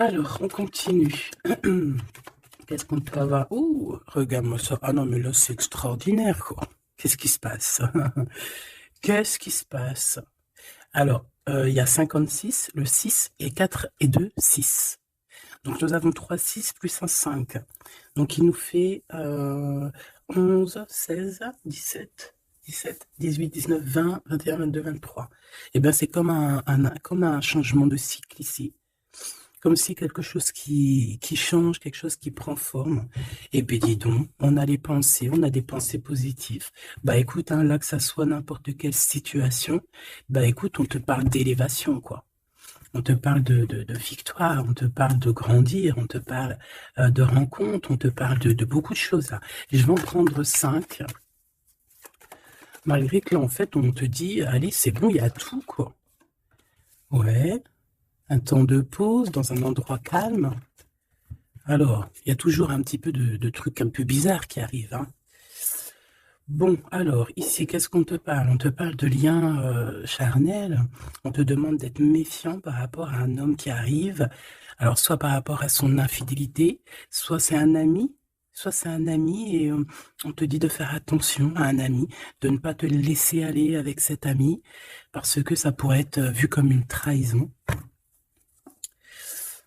Alors, on continue. Qu'est-ce qu'on peut avoir? Ouh, regarde-moi ça. Ah non, mais là, c'est extraordinaire, quoi. Qu'est-ce qui se passe? Qu'est-ce qui se passe? Alors, il y a 56, le 6 et 4 et 2, 6. Donc, nous avons 3 6 plus un 5. Donc, il nous fait 11, 16, 17, 17, 18, 19, 20, 21, 22, 23. Eh bien, c'est comme comme un changement de cycle ici. Comme si quelque chose qui change, quelque chose qui prend forme. Et puis dis donc, on a des pensées positives. Bah écoute, hein, là que ça soit n'importe quelle situation, bah écoute, on te parle d'élévation, quoi. On te parle de victoire, on te parle de grandir, on te parle de rencontre, on te parle de beaucoup de choses là. Et je vais en prendre 5, malgré que là en fait on te dit, allez c'est bon, il y a tout, quoi. Ouais, un temps de pause dans un endroit calme. Alors, il y a toujours un petit peu de trucs un peu bizarres qui arrivent, hein. Bon, alors, ici, qu'est-ce qu'on te parle? On te parle de liens charnels. On te demande d'être méfiant par rapport à un homme qui arrive. Alors, soit par rapport à son infidélité, soit c'est un ami et on te dit de faire attention à un ami, de ne pas te laisser aller avec cet ami, parce que ça pourrait être vu comme une trahison.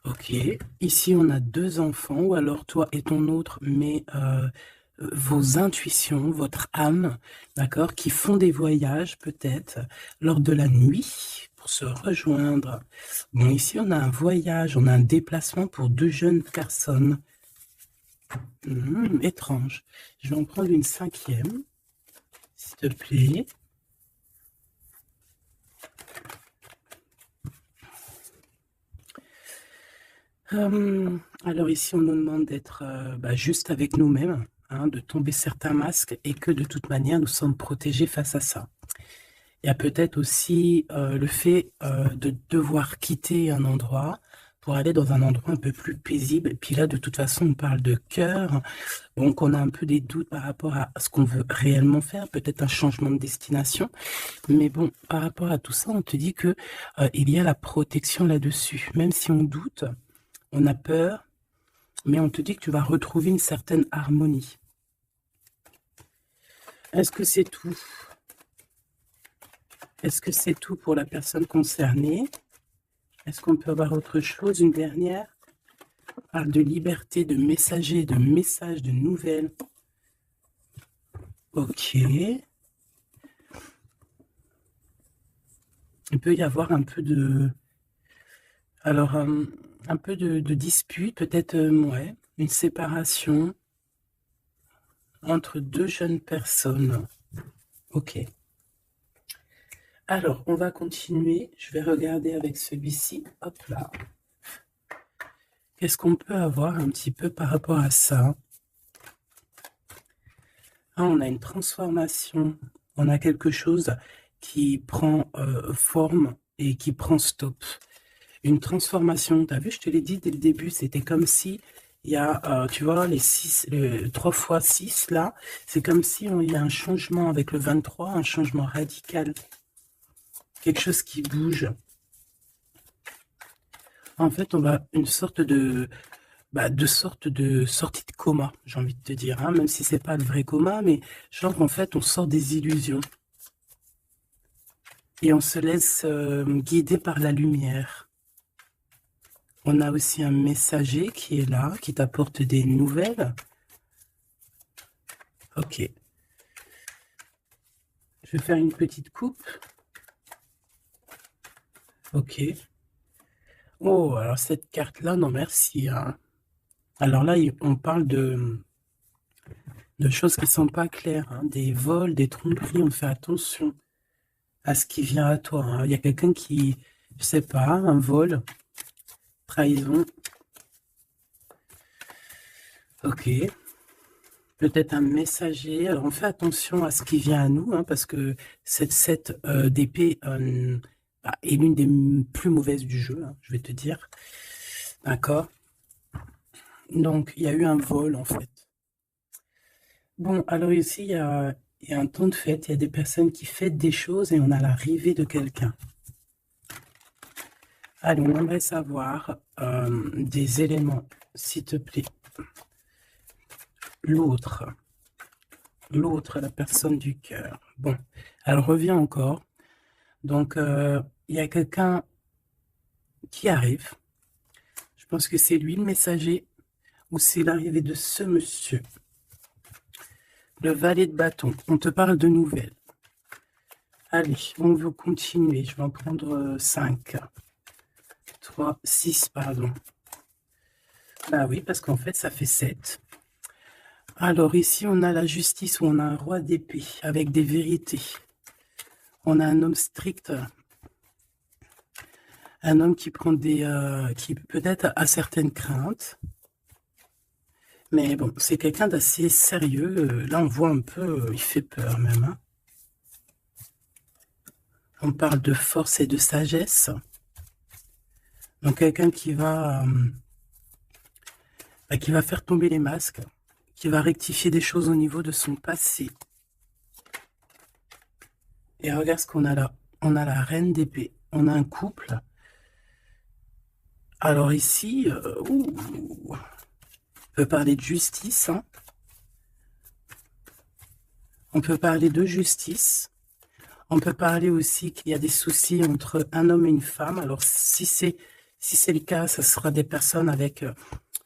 Ok, ici on a 2 enfants, ou alors toi et ton autre, mais vos intuitions, votre âme, d'accord, qui font des voyages peut-être lors de la nuit pour se rejoindre. Bon, ici on a un voyage, on a un déplacement pour 2 jeunes personnes. Étrange. Je vais en prendre une 5e, s'il te plaît. Alors ici, on nous demande d'être juste avec nous-mêmes, hein, de tomber certains masques et que de toute manière, nous sommes protégés face à ça. Il y a peut-être aussi le fait de devoir quitter un endroit pour aller dans un endroit un peu plus paisible. Et puis là, de toute façon, on parle de cœur. Donc, on a un peu des doutes par rapport à ce qu'on veut réellement faire, peut-être un changement de destination. Mais bon, par rapport à tout ça, on te dit que il y a la protection là-dessus. Même si on doute, on a peur, mais on te dit que tu vas retrouver une certaine harmonie. Est-ce que c'est tout? Est-ce que c'est tout pour la personne concernée? Est-ce qu'on peut avoir autre chose? Une dernière? On parle de liberté, de messager, de messages, de nouvelles. Ok. Il peut y avoir un peu de... Alors, un peu de dispute, peut-être, ouais, une séparation entre 2 jeunes personnes. Ok. Alors, on va continuer. Je vais regarder avec celui-ci. Hop là. Qu'est-ce qu'on peut avoir un petit peu par rapport à ça? Ah, on a une transformation. On a quelque chose qui prend forme et qui prend stop. Une transformation. Tu as vu, je te l'ai dit dès le début, c'était comme si il y a, tu vois, les 3 fois 6 là, c'est comme si il y a un changement avec le 23, un changement radical. Quelque chose qui bouge. En fait, on va une sorte sorte de sortie de coma, j'ai envie de te dire, hein, même si c'est pas le vrai coma, mais genre en fait, on sort des illusions et on se laisse guider par la lumière. On a aussi un messager qui est là, qui t'apporte des nouvelles. Ok. Je vais faire une petite coupe. Ok. Oh, alors cette carte-là, non merci, hein. Alors là, on parle de choses qui sont pas claires, hein, des vols, des tromperies, on fait attention à ce qui vient à toi, hein. Il y a quelqu'un qui, je sais pas, un vol, trahison. Ok. Peut-être un messager. Alors on fait attention à ce qui vient à nous, hein, parce que cette 7 d'épée est l'une des plus mauvaises du jeu, hein, je vais te dire. D'accord. Donc il y a eu un vol en fait. Bon, alors ici il y a un temps de fête, il y a des personnes qui fêtent des choses et on a l'arrivée de quelqu'un. Allez, on aimerait savoir des éléments, s'il te plaît. L'autre, la personne du cœur. Bon, elle revient encore. Donc, il y a quelqu'un qui arrive. Je pense que c'est lui le messager ou c'est l'arrivée de ce monsieur. Le valet de bâton. On te parle de nouvelles. Allez, on veut continuer. Je vais en prendre 5. 3, 6, pardon. Bah oui, parce qu'en fait, ça fait 7. Alors ici, on a la justice où on a un roi d'épée avec des vérités. On a un homme strict, un homme qui prend qui peut-être a certaines craintes. Mais bon, c'est quelqu'un d'assez sérieux. Là, on voit un peu, il fait peur même. Hein. On parle de force et de sagesse. Donc quelqu'un qui va faire tomber les masques, qui va rectifier des choses au niveau de son passé. Et regarde ce qu'on a là. On a la reine d'épée. On a un couple. Alors ici, on peut parler de justice. Hein. On peut parler de justice. On peut parler aussi qu'il y a des soucis entre un homme et une femme. Alors si c'est le cas, ça sera des personnes avec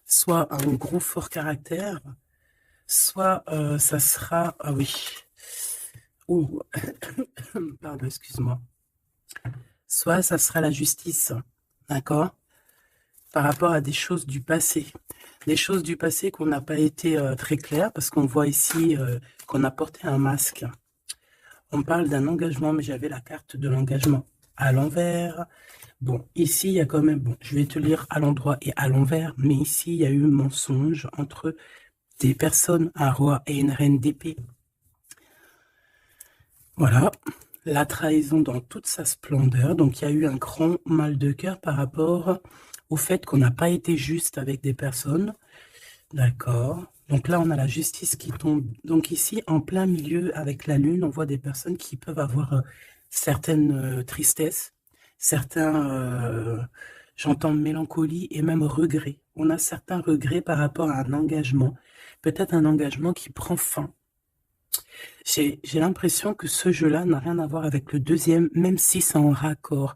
soit un gros fort caractère, soit ça sera... Ah oui. Ouh. Pardon, excuse-moi. Soit ça sera la justice, d'accord, par rapport à des choses du passé. Des choses du passé qu'on n'a pas été très claires, parce qu'on voit ici qu'on a porté un masque. On parle d'un engagement, mais j'avais la carte de l'engagement à l'envers. Bon, ici, il y a quand même... Bon, je vais te lire à l'endroit et à l'envers, mais ici, il y a eu un mensonge entre des personnes, un roi et une reine d'épée. Voilà, la trahison dans toute sa splendeur. Donc, il y a eu un grand mal de cœur par rapport au fait qu'on n'a pas été juste avec des personnes. D'accord. Donc là, on a la justice qui tombe. Donc ici, en plein milieu, avec la lune, on voit des personnes qui peuvent avoir certaines tristesses, certains, j'entends mélancolie et même regrets. On a certains regrets par rapport à un engagement, peut-être un engagement qui prend fin. J'ai l'impression que ce jeu-là n'a rien à voir avec le deuxième, même si c'est en raccord.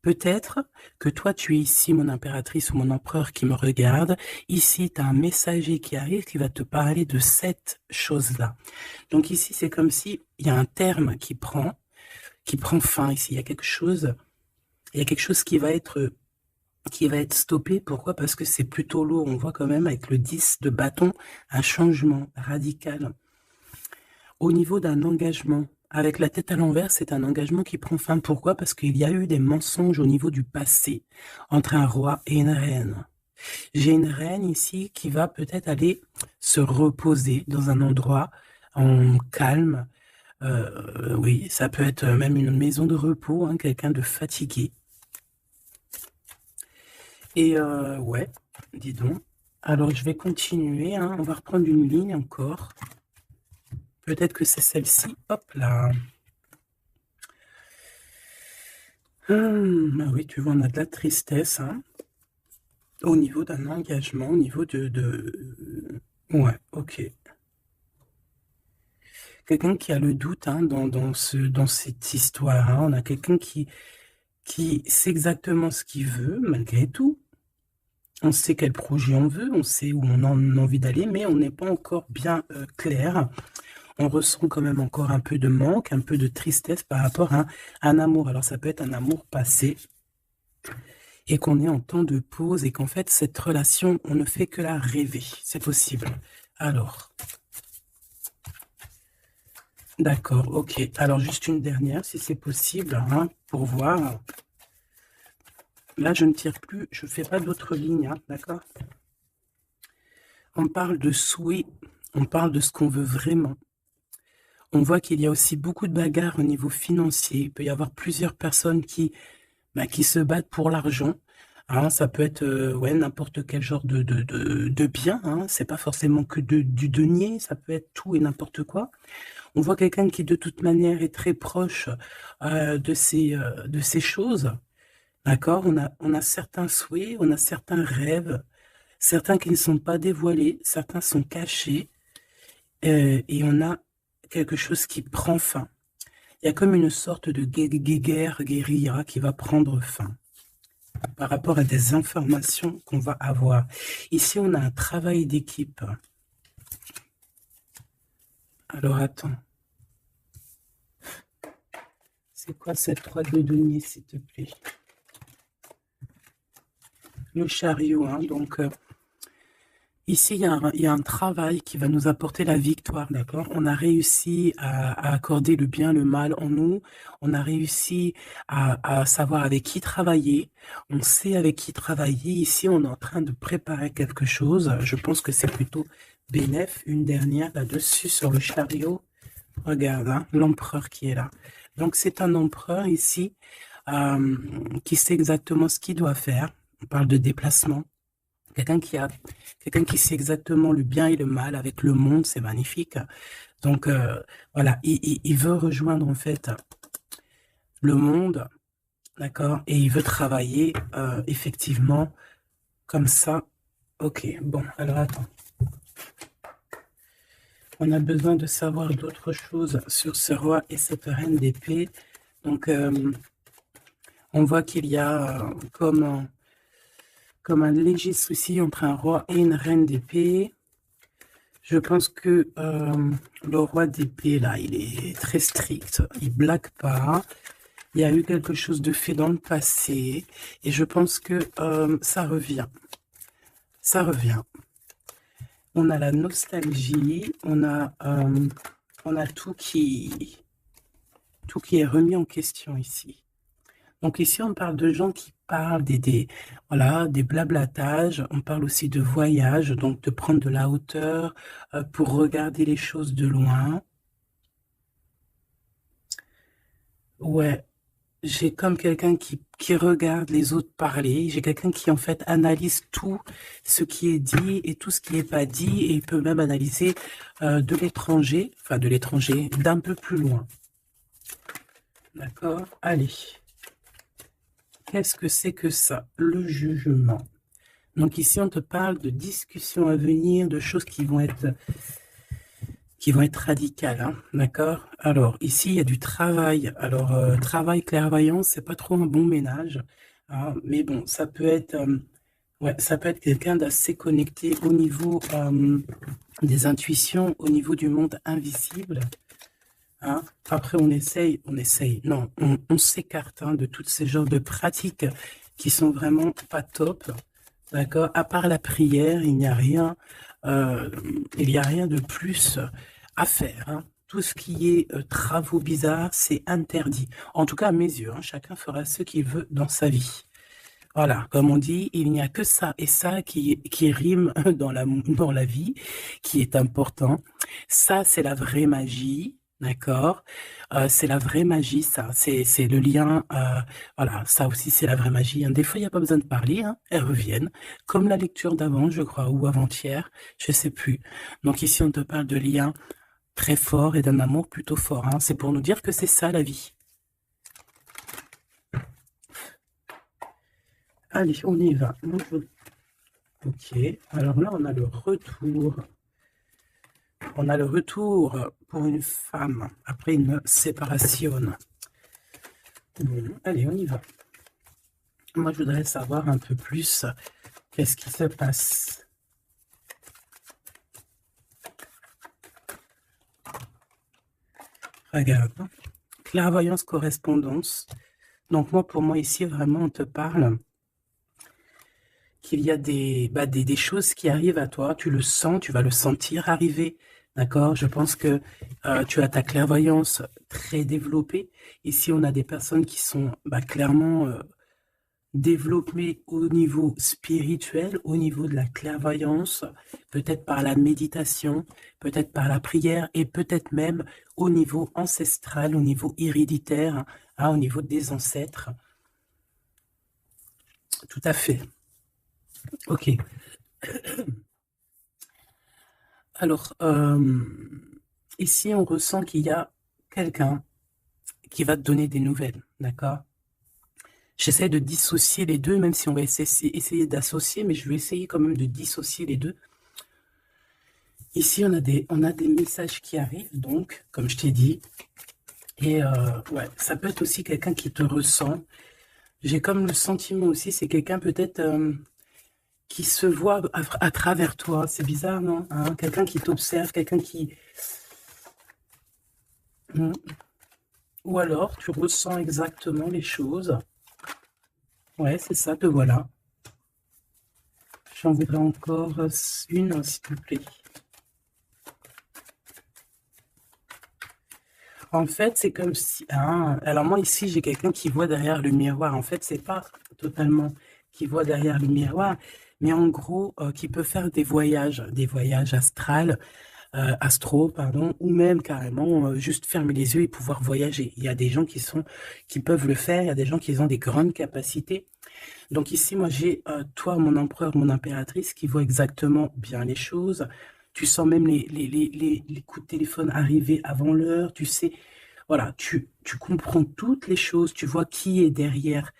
Peut-être que toi, tu es ici, mon impératrice ou mon empereur qui me regarde. Ici, tu as un messager qui arrive qui va te parler de cette chose-là. Donc ici, c'est comme si il y a un terme qui prend fin ici. Il y a quelque chose qui va être stoppé. Pourquoi? Parce que c'est plutôt lourd. On voit quand même avec le 10 de bâton un changement radical. Au niveau d'un engagement, avec la tête à l'envers, c'est un engagement qui prend fin. Pourquoi? Parce qu'il y a eu des mensonges au niveau du passé entre un roi et une reine. J'ai une reine ici qui va peut-être aller se reposer dans un endroit en calme. Oui, ça peut être même une maison de repos, hein, quelqu'un de fatigué. Et ouais, dis donc. Alors, je vais continuer. Hein, on va reprendre une ligne encore. Peut-être que c'est celle-ci. Hop là. Ah oui, tu vois, on a de la tristesse. Hein, au niveau d'un engagement, au niveau de... Ouais, ok. Quelqu'un qui a le doute hein, dans cette histoire. Hein. On a quelqu'un qui sait exactement ce qu'il veut, malgré tout. On sait quel projet on veut, on sait où on a envie d'aller, mais on n'est pas encore bien clair. On ressent quand même encore un peu de manque, un peu de tristesse par rapport à un amour. Alors ça peut être un amour passé et qu'on est en temps de pause et qu'en fait cette relation, on ne fait que la rêver. C'est possible. Alors, d'accord, ok. Alors juste une dernière si c'est possible, hein, pour voir. Là, je ne tire plus, je ne fais pas d'autres lignes, hein, d'accord? On parle de souhait, on parle de ce qu'on veut vraiment. On voit qu'il y a aussi beaucoup de bagarres au niveau financier. Il peut y avoir plusieurs personnes qui se battent pour l'argent. Hein, ça peut être ouais, n'importe quel genre de bien. Hein. C'est pas forcément que du denier, ça peut être tout et n'importe quoi. On voit quelqu'un qui de toute manière est très proche de ces choses. D'accord? On a certains souhaits, on a certains rêves, certains qui ne sont pas dévoilés, certains sont cachés, et on a quelque chose qui prend fin. Il y a comme une sorte de guerre, guérilla qui va prendre fin par rapport à des informations qu'on va avoir. Ici, on a un travail d'équipe. Alors, attends. C'est quoi cette 3 de denier, s'il te plaît? Le chariot, hein, donc... ici, il y a un travail qui va nous apporter la victoire, d'accord? On a réussi à accorder le bien, le mal en nous. On a réussi à savoir avec qui travailler. On sait avec qui travailler. Ici, on est en train de préparer quelque chose. Je pense que c'est plutôt bénéf. Une dernière là-dessus sur le chariot. Regarde, hein, l'empereur qui est là. Donc, c'est un empereur ici qui sait exactement ce qu'il doit faire. On parle de déplacement. Quelqu'un qui sait exactement le bien et le mal avec le monde, c'est magnifique. Donc, voilà, il veut rejoindre en fait le monde, d'accord, et il veut travailler effectivement comme ça. Ok, bon, alors attends. On a besoin de savoir d'autres choses sur ce roi et cette reine d'épée. Donc, on voit qu'il y a comme un léger souci entre un roi et une reine d'épée. Je pense que le roi d'épée, là, il est très strict. Il blague pas. Il y a eu quelque chose de fait dans le passé. Et je pense que ça revient. Ça revient. On a la nostalgie. On a tout qui est remis en question ici. Donc ici, on parle de gens qui parlent voilà, des blablatages. On parle aussi de voyage, donc de prendre de la hauteur pour regarder les choses de loin. Ouais, j'ai comme quelqu'un qui regarde les autres parler. J'ai quelqu'un qui, en fait, analyse tout ce qui est dit et tout ce qui n'est pas dit. Et il peut même analyser de l'étranger, enfin de l'étranger, d'un peu plus loin. D'accord? Allez. Qu'est-ce que c'est que ça? Le jugement. Donc ici, on te parle de discussions à venir, de choses qui vont être radicales, hein, d'accord? Alors ici, il y a du travail. Alors travail, clairvoyance, c'est pas trop un bon ménage, hein, mais bon, ça peut être, ouais, ça peut être quelqu'un d'assez connecté au niveau des intuitions, au niveau du monde invisible. Hein. Après, on essaye, non, on s'écarte de tous ces genres de pratiques qui sont vraiment pas top. D'accord? À part la prière, il n'y a rien, de plus à faire. Hein. Tout ce qui est travaux bizarres, c'est interdit. En tout cas, à mes yeux, hein, chacun fera ce qu'il veut dans sa vie. Voilà, comme on dit, il n'y a que ça et ça qui rime dans la vie, qui est important. Ça, c'est la vraie magie. D'accord, c'est la vraie magie, ça. C'est le lien. Voilà, ça aussi, c'est la vraie magie. Hein. Des fois, il n'y a pas besoin de parler. Hein. Elles reviennent, comme la lecture d'avant, je crois, ou avant-hier, je sais plus. Donc ici, on te parle de liens très forts et d'un amour plutôt fort. Hein. C'est pour nous dire que c'est ça la vie. Allez, on y va. Ok, alors là, on a le retour. On a le retour pour une femme après une séparation. Allez, on y va. Moi, je voudrais savoir un peu plus qu'est-ce qui se passe. Regarde. Clairvoyance, correspondance. Donc, pour moi, ici, vraiment, on te parle qu'il y a des choses qui arrivent à toi. Tu le sens, tu vas le sentir arriver. D'accord? Je pense que tu as ta clairvoyance très développée. Ici, on a des personnes qui sont clairement développées au niveau spirituel, au niveau de la clairvoyance, peut-être par la méditation, peut-être par la prière et peut-être même au niveau ancestral, au niveau héréditaire, hein, au niveau des ancêtres. Tout à fait. Ok. Alors, ici, on ressent qu'il y a quelqu'un qui va te donner des nouvelles, d'accord? J'essaie de dissocier les deux, même si on va essayer d'associer, mais je vais essayer quand même de dissocier les deux. Ici, on a des messages qui arrivent, donc, comme je t'ai dit. Et ouais, ça peut être aussi quelqu'un qui te ressent. J'ai comme le sentiment aussi, c'est quelqu'un peut-être qui se voit à travers toi. C'est bizarre, non? Hein, quelqu'un qui t'observe, quelqu'un qui... Ou alors, tu ressens exactement les choses. Ouais, c'est ça, te voilà. J'en voudrais encore une, s'il te plaît. En fait, c'est comme si... Ah, alors moi, ici, j'ai quelqu'un qui voit derrière le miroir. En fait, c'est pas totalement qui voit derrière le miroir, mais en gros, qui peut faire des voyages astro, pardon, ou même carrément juste fermer les yeux et pouvoir voyager. Il y a des gens qui peuvent le faire, il y a des gens qui ont des grandes capacités. Donc ici, moi, j'ai toi, mon empereur, mon impératrice, qui voit exactement bien les choses. Tu sens même les coups de téléphone arriver avant l'heure. Tu sais, voilà, tu comprends toutes les choses. Tu vois qui est derrière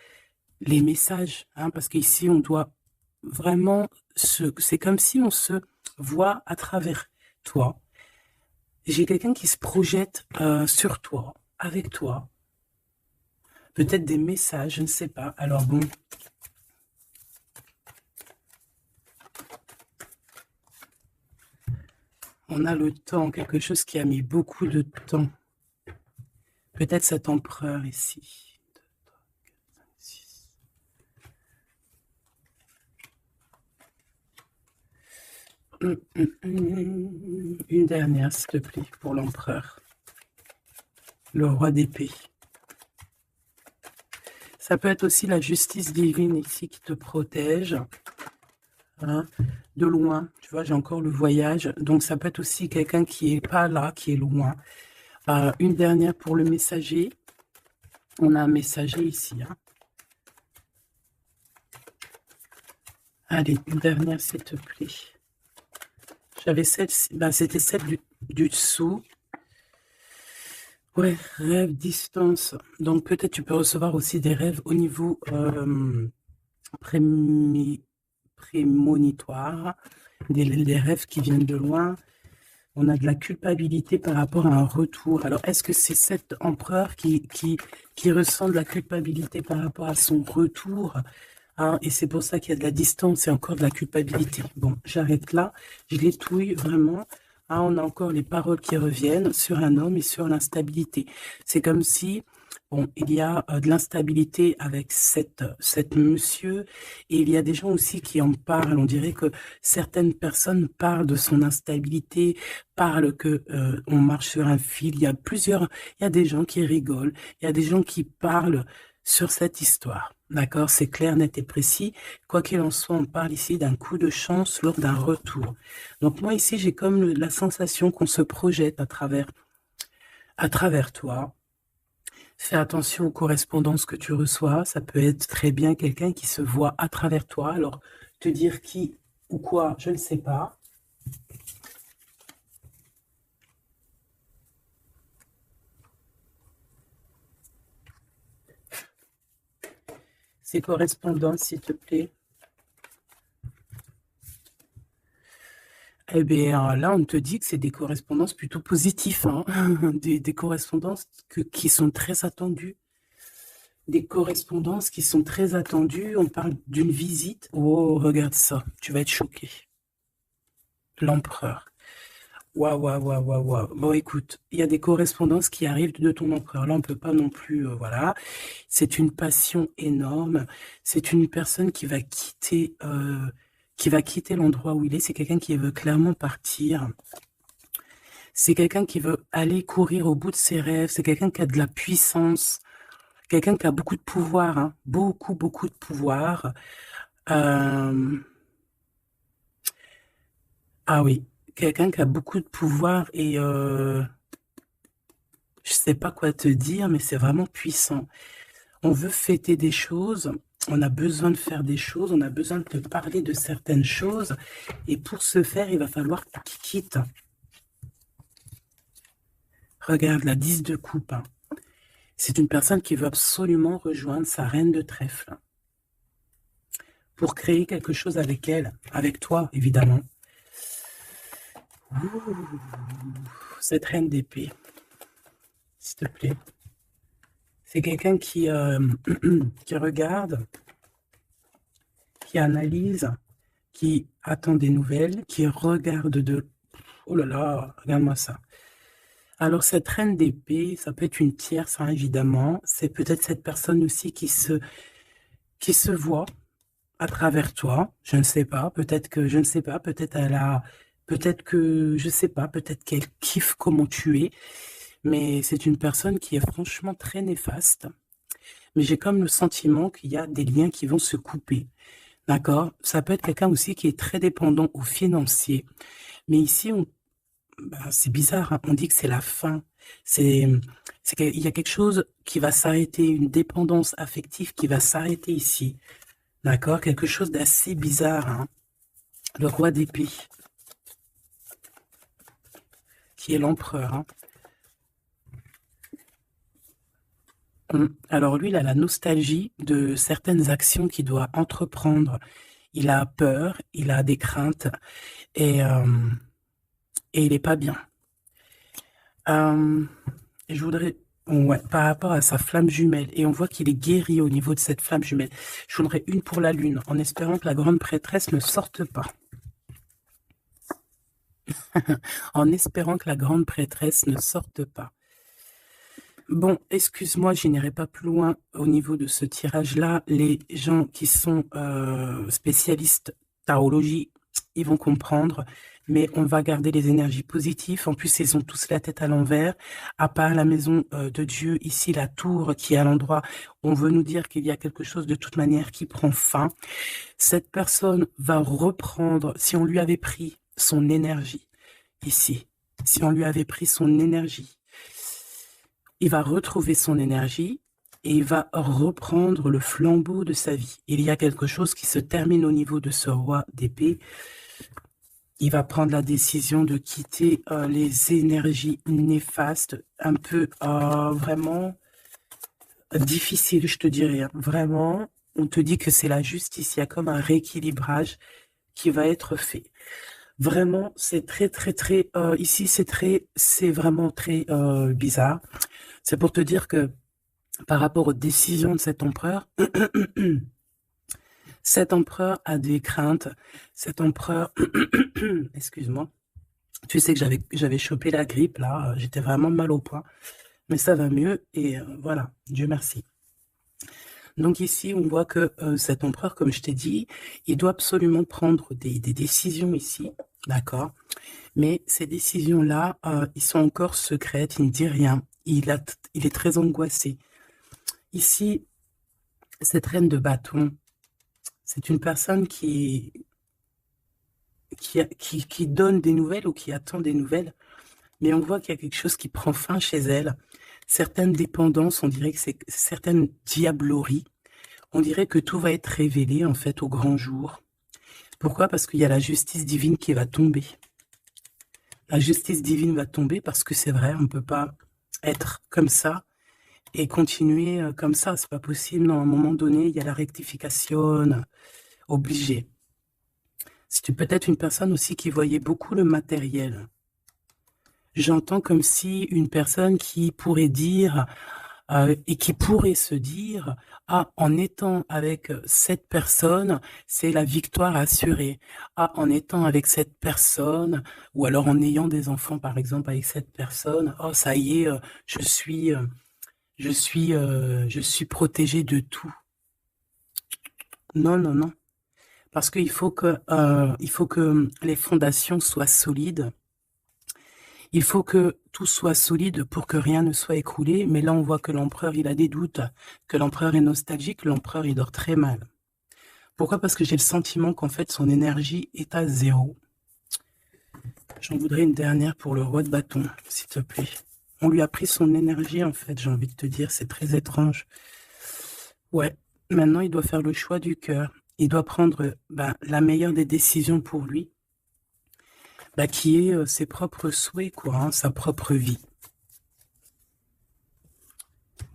les messages. Hein, parce qu'ici, on doit vraiment... C'est comme si on se voit à travers toi. J'ai quelqu'un qui se projette sur toi, avec toi. Peut-être des messages, je ne sais pas. Alors bon... On a le temps, quelque chose qui a mis beaucoup de temps. Peut-être cet empereur ici. 2, 3, 4, 5, 6. Une dernière, s'il te plaît, pour l'empereur. Le roi d'épée. Ça peut être aussi la justice divine ici qui te protège. Hein, de loin, tu vois, j'ai encore le voyage. Donc, ça peut être aussi quelqu'un qui n'est pas là, qui est loin. Une dernière pour le messager. On a un messager ici. Hein. Allez, une dernière, s'il te plaît. J'avais celle-ci. Ben, c'était celle du dessous. Ouais, rêve, distance. Donc, peut-être tu peux recevoir aussi des rêves au niveau prémonitoire. Des rêves qui viennent de loin. On a de la culpabilité par rapport à un retour. Alors, est-ce que c'est cet empereur qui ressent de la culpabilité par rapport à son retour, hein, et c'est pour ça qu'il y a de la distance et encore de la culpabilité. Bon, j'arrête là. Je l'étouille vraiment. Hein, on a encore les paroles qui reviennent sur un homme et sur l'instabilité. C'est comme si... Bon, il y a de l'instabilité avec cette monsieur, et il y a des gens aussi qui en parlent. On dirait que certaines personnes parlent de son instabilité, parlent que on marche sur un fil. Il y a des gens qui rigolent, il y a des gens qui parlent sur cette histoire. D'accord, c'est clair, net et précis. Quoi qu'il en soit, on parle ici d'un coup de chance lors d'un retour. Donc moi ici, j'ai comme la sensation qu'on se projette à travers toi. Fais attention aux correspondances que tu reçois. Ça peut être très bien quelqu'un qui se voit à travers toi. Alors, te dire qui ou quoi, je ne sais pas. Ces correspondances, s'il te plaît. Eh bien, là, on te dit que c'est des correspondances plutôt positives. Hein. Des correspondances qui sont très attendues. Des correspondances qui sont très attendues. On parle d'une visite. Oh, regarde ça. Tu vas être choqué. L'empereur. Waouh, waouh, waouh, waouh, waouh. Bon, écoute, il y a des correspondances qui arrivent de ton empereur. Là, on ne peut pas non plus, voilà. C'est une passion énorme. C'est une personne qui va quitter l'endroit où il est. C'est quelqu'un qui veut clairement partir. C'est quelqu'un qui veut aller courir au bout de ses rêves. C'est quelqu'un qui a de la puissance. Quelqu'un qui a beaucoup de pouvoir, hein. Beaucoup, beaucoup de pouvoir. Ah oui, quelqu'un qui a beaucoup de pouvoir et je sais pas quoi te dire, mais c'est vraiment puissant. On veut fêter des choses, on a besoin de faire des choses, on a besoin de te parler de certaines choses, et pour ce faire, il va falloir que tu quittes. Regarde, la 10 de coupe. Hein. C'est une personne qui veut absolument rejoindre sa reine de trèfle pour créer quelque chose avec elle, avec toi, évidemment. Ouh, cette reine d'épée, s'il te plaît. C'est quelqu'un qui, qui regarde, qui analyse, qui attend des nouvelles, qui regarde de... Oh là là, regarde-moi ça. Alors, cette reine d'épée, ça peut être une tierce, hein, évidemment. C'est peut-être cette personne aussi qui se voit à travers toi. Je ne sais pas. Peut-être que, je ne sais pas. Peut-être elle a... Peut-être que, je sais pas. Peut-être qu'elle kiffe comment tu es. Mais c'est une personne qui est franchement très néfaste. Mais j'ai comme le sentiment qu'il y a des liens qui vont se couper. D'accord? Ça peut être quelqu'un aussi qui est très dépendant au financier. Mais ici, c'est bizarre, hein, on dit que c'est la fin. C'est qu'il y a quelque chose qui va s'arrêter, une dépendance affective qui va s'arrêter ici. D'accord? Quelque chose d'assez bizarre, hein. Le roi d'épée, qui est l'empereur, hein. Alors lui, il a la nostalgie de certaines actions qu'il doit entreprendre. Il a peur, il a des craintes et, et il n'est pas bien. Je voudrais, ouais, par rapport à sa flamme jumelle, et on voit qu'il est guéri au niveau de cette flamme jumelle. Je voudrais une pour la lune, en espérant que la grande prêtresse ne sorte pas. En espérant que la grande prêtresse ne sorte pas. Bon, excuse-moi, je n'irai pas plus loin au niveau de ce tirage-là. Les gens qui sont spécialistes tarologie, ils vont comprendre, mais on va garder les énergies positives. En plus, ils ont tous la tête à l'envers. À part la maison de Dieu, ici, la tour qui est à l'endroit, on veut nous dire qu'il y a quelque chose de toute manière qui prend fin. Cette personne va reprendre, si on lui avait pris son énergie, ici, si on lui avait pris son énergie, il va retrouver son énergie et il va reprendre le flambeau de sa vie. Il y a quelque chose qui se termine au niveau de ce roi d'épée. Il va prendre la décision de quitter les énergies néfastes, un peu vraiment difficile, je te dirais. Hein. Vraiment, on te dit que c'est la justice. Il y a comme un rééquilibrage qui va être fait. Vraiment, c'est très, très, très... ici, c'est vraiment très bizarre. C'est pour te dire que par rapport aux décisions de cet empereur, cet empereur a des craintes. Cet empereur, excuse-moi, tu sais que j'avais chopé la grippe, là, j'étais vraiment mal au point, mais ça va mieux, et voilà, Dieu merci. Donc ici, on voit que cet empereur, comme je t'ai dit, il doit absolument prendre des décisions ici, d'accord? Mais ces décisions-là, ils sont encore secrètes, il ne dit rien. Il est très angoissé. Ici, cette reine de bâton, c'est une personne qui donne des nouvelles ou qui attend des nouvelles, mais on voit qu'il y a quelque chose qui prend fin chez elle. Certaines dépendances, on dirait que c'est certaines diableries. On dirait que tout va être révélé, en fait, au grand jour. Pourquoi? Parce qu'il y a la justice divine qui va tomber. La justice divine va tomber parce que c'est vrai, on ne peut pas être comme ça et continuer comme ça. C'est pas possible. Non, à un moment donné, il y a la rectification obligée. C'est peut-être une personne aussi qui voyait beaucoup le matériel. J'entends comme si une personne qui pourrait dire et qui pourrait se dire « Ah, en étant avec cette personne, c'est la victoire assurée. Ah, en étant avec cette personne, ou alors en ayant des enfants, par exemple, avec cette personne, oh, ça y est, je suis protégée de tout. » Non, non, non. Parce qu'il faut que les fondations soient solides. Il faut que tout soit solide pour que rien ne soit écroulé. Mais là, on voit que l'empereur, il a des doutes, que l'empereur est nostalgique, l'empereur, il dort très mal. Pourquoi? Parce que j'ai le sentiment qu'en fait, son énergie est à zéro. J'en voudrais une dernière pour le roi de bâton, s'il te plaît. On lui a pris son énergie, en fait, j'ai envie de te dire. C'est très étrange. Ouais, maintenant, il doit faire le choix du cœur. Il doit prendre la meilleure des décisions pour lui. Qui est ses propres souhaits, quoi, hein, sa propre vie.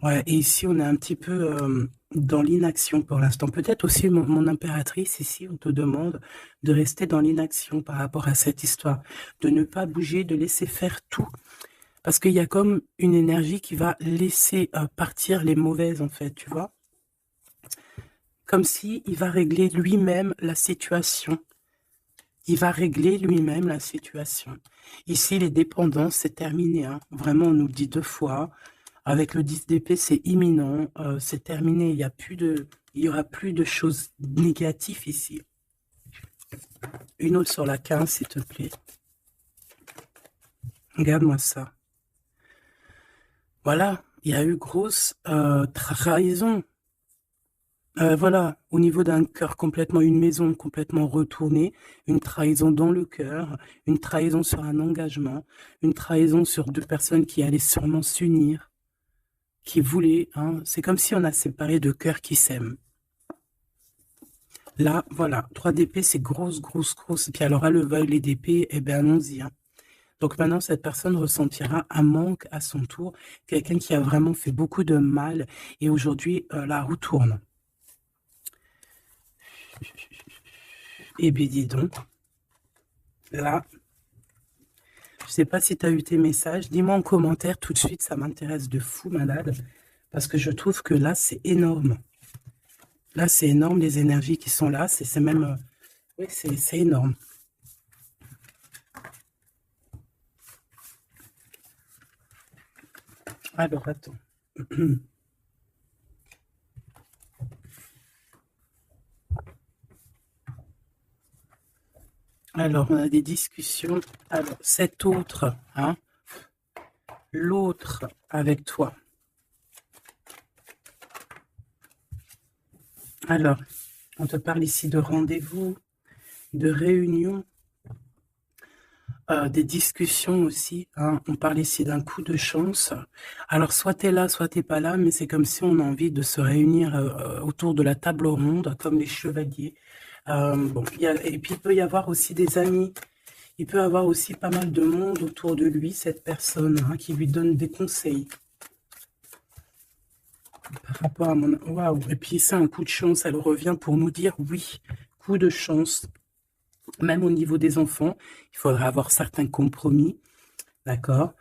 Ouais, et ici, on est un petit peu dans l'inaction pour l'instant. Peut-être aussi mon impératrice, ici, on te demande de rester dans l'inaction par rapport à cette histoire, de ne pas bouger, de laisser faire tout. Parce qu'il y a comme une énergie qui va laisser partir les mauvaises, en fait, tu vois. Comme si il va régler lui-même la situation. Il va régler lui-même la situation. Ici, les dépendances, c'est terminé. Hein. Vraiment, on nous le dit 2 fois. Avec le 10 d'épée, c'est imminent. C'est terminé. Il y aura plus de choses négatives ici. Une autre sur la 15, s'il te plaît. Regarde-moi ça. Voilà, il y a eu grosse trahison. Voilà, au niveau d'un cœur complètement, une maison complètement retournée, une trahison dans le cœur, une trahison sur un engagement, une trahison sur 2 personnes qui allaient sûrement s'unir, qui voulaient, hein, c'est comme si on a séparé 2 cœurs qui s'aiment. Là, voilà, 3 d'épée, c'est grosse, grosse, grosse. Puis alors, à le violet d'épée, eh bien, allons-y. Hein. Donc maintenant, cette personne ressentira un manque à son tour, quelqu'un qui a vraiment fait beaucoup de mal, et aujourd'hui, la roue tourne. Eh bien, dis donc, là, je sais pas si tu as eu tes messages, dis-moi en commentaire tout de suite, ça m'intéresse de fou malade, parce que je trouve que là, c'est énorme. Là, c'est énorme, les énergies qui sont là, c'est même... oui, c'est énorme. Alors, attends. Alors, on a des discussions. Alors, cet autre, hein, l'autre avec toi. Alors, on te parle ici de rendez-vous, de réunion, des discussions aussi. Hein. On parle ici d'un coup de chance. Alors, soit tu es là, soit tu n'es pas là, mais c'est comme si on a envie de se réunir autour de la table ronde, comme les chevaliers. Bon, et puis, il peut y avoir aussi des amis. Il peut y avoir aussi pas mal de monde autour de lui, cette personne, hein, qui lui donne des conseils. Par rapport à mon... Waouh. Et puis, c'est un coup de chance. Elle revient pour nous dire oui, coup de chance. Même au niveau des enfants, il faudra avoir certains compromis. D'accord.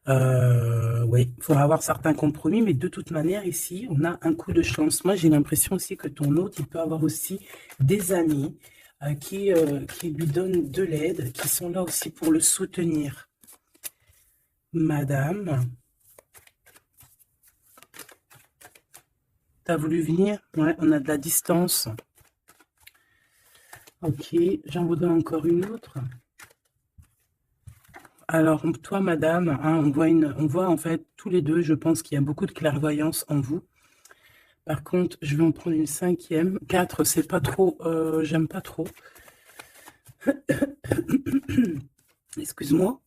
Oui, il faudra avoir certains compromis, mais de toute manière, ici, on a un coup de chance. Moi, j'ai l'impression aussi que ton hôte, il peut avoir aussi des amis qui lui donnent de l'aide, qui sont là aussi pour le soutenir. Madame, t'as voulu venir? Ouais, on a de la distance. Ok, j'en voudrais encore une autre. Alors, toi, madame, hein, on voit en fait tous les deux, je pense qu'il y a beaucoup de clairvoyance en vous. Par contre, je vais en prendre une 5e. 4, c'est pas trop, j'aime pas trop. Excuse-moi.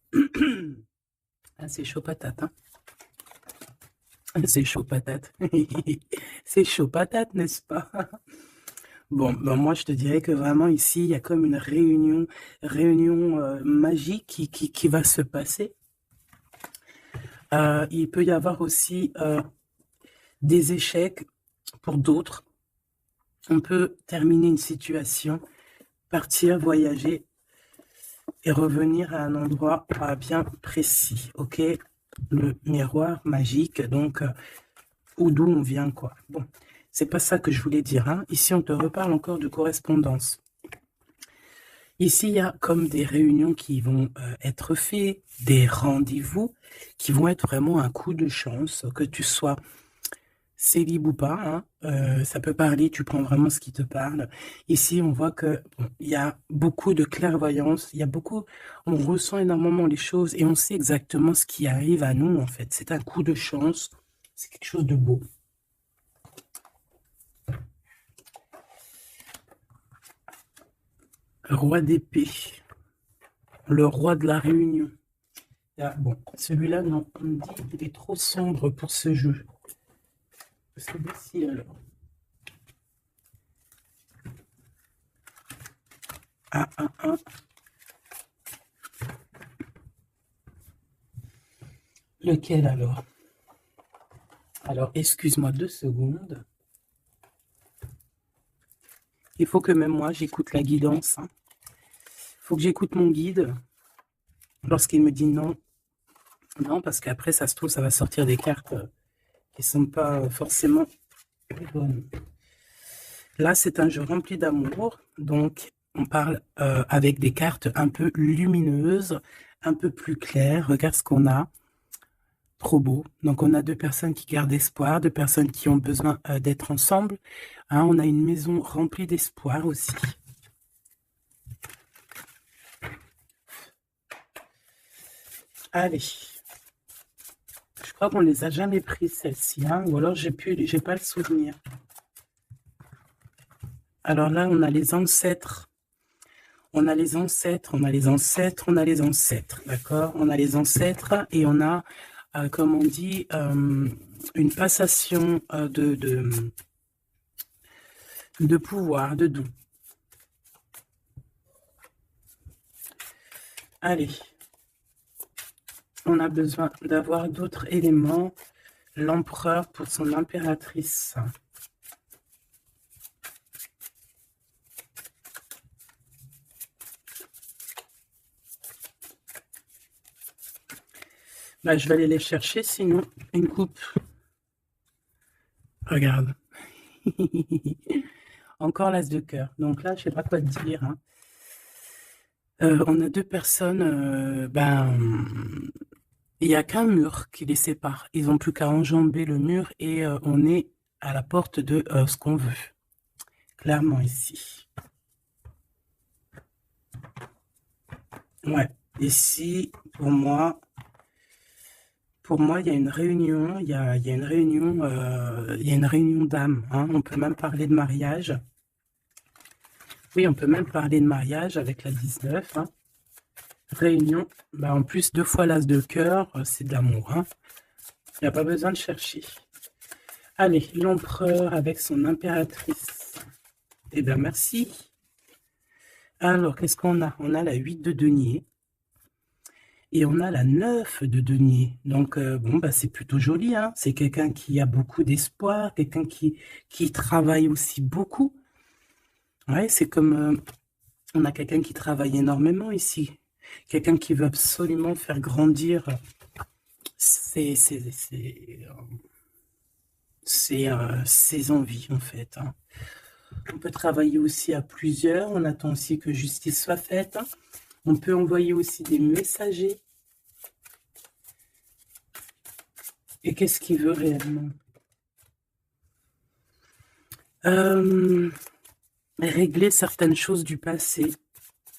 Ah, c'est chaud patate, hein. C'est chaud patate. C'est chaud patate, n'est-ce pas? Bon, ben moi, je te dirais que vraiment ici, il y a comme une réunion magique qui va se passer. Il peut y avoir aussi des échecs pour d'autres. On peut terminer une situation, partir, voyager et revenir à un endroit bien précis, ok? Le miroir magique, donc, ou d'où on vient, quoi. Bon, c'est pas ça que je voulais dire, hein. Ici, on te reparle encore de correspondance. Ici, il y a comme des réunions qui vont être faites, des rendez-vous qui vont être vraiment un coup de chance, que tu sois célib ou pas, hein, ça peut parler, tu prends vraiment ce qui te parle. Ici, on voit que il y a beaucoup de clairvoyance, il y a beaucoup, on ressent énormément les choses et on sait exactement ce qui arrive à nous, en fait. C'est un coup de chance, c'est quelque chose de beau. Roi d'épée, le roi de la réunion. Ah, bon, celui-là, non, on me dit qu'il est trop sombre pour ce jeu. Celui-ci, alors. Ah, ah, ah. Lequel alors? Alors, excuse-moi 2 secondes. Il faut que même moi, j'écoute la guidance. Il faut que j'écoute mon guide lorsqu'il me dit non. Non, parce qu'après, ça se trouve, ça va sortir des cartes qui ne sont pas forcément les bonnes. Là, c'est un jeu rempli d'amour. Donc, on parle avec des cartes un peu lumineuses, un peu plus claires. Regarde ce qu'on a. Trop beau. Donc, on a 2 personnes qui gardent espoir, 2 personnes qui ont besoin d'être ensemble. Hein, on a une maison remplie d'espoir aussi. Allez. Je crois qu'on les a jamais prises, celles-ci. Hein, ou alors, j'ai pas le souvenir. Alors là, on a les ancêtres. On a les ancêtres, on a les ancêtres, on a les ancêtres. D'accord? On a les ancêtres et on a... comme on dit, une passation de pouvoir, de don. Allez, on a besoin d'avoir d'autres éléments. L'empereur pour son impératrice. Bah, je vais aller les chercher, sinon, une coupe. Regarde. Encore l'as de cœur. Donc là, je sais pas quoi te dire. Hein. On a 2 personnes, il n'y a qu'un mur qui les sépare. Ils n'ont plus qu'à enjamber le mur et on est à la porte de ce qu'on veut. Clairement ici. Ouais. Ici, pour moi, il y a une réunion. Il y a une réunion. Il y a une réunion d'âmes. Hein. On peut même parler de mariage. Oui, on peut même parler de mariage avec la 19. Hein. Réunion. Bah, en plus, 2 fois l'as de cœur, c'est de l'amour. Hein. Il n'y a pas besoin de chercher. Allez, l'empereur avec son impératrice. Eh bien, merci. Alors, qu'est-ce qu'on a? On a la 8 de denier. Et on a la 9 de denier. Donc, bon, bah, c'est plutôt joli. Hein. C'est quelqu'un qui a beaucoup d'espoir, quelqu'un qui travaille aussi beaucoup. Ouais, c'est comme... on a quelqu'un qui travaille énormément ici. Quelqu'un qui veut absolument faire grandir ses envies, en fait. Hein. On peut travailler aussi à plusieurs. On attend aussi que justice soit faite. Hein. On peut envoyer aussi des messagers. Et qu'est-ce qu'il veut réellement? Régler certaines choses du passé.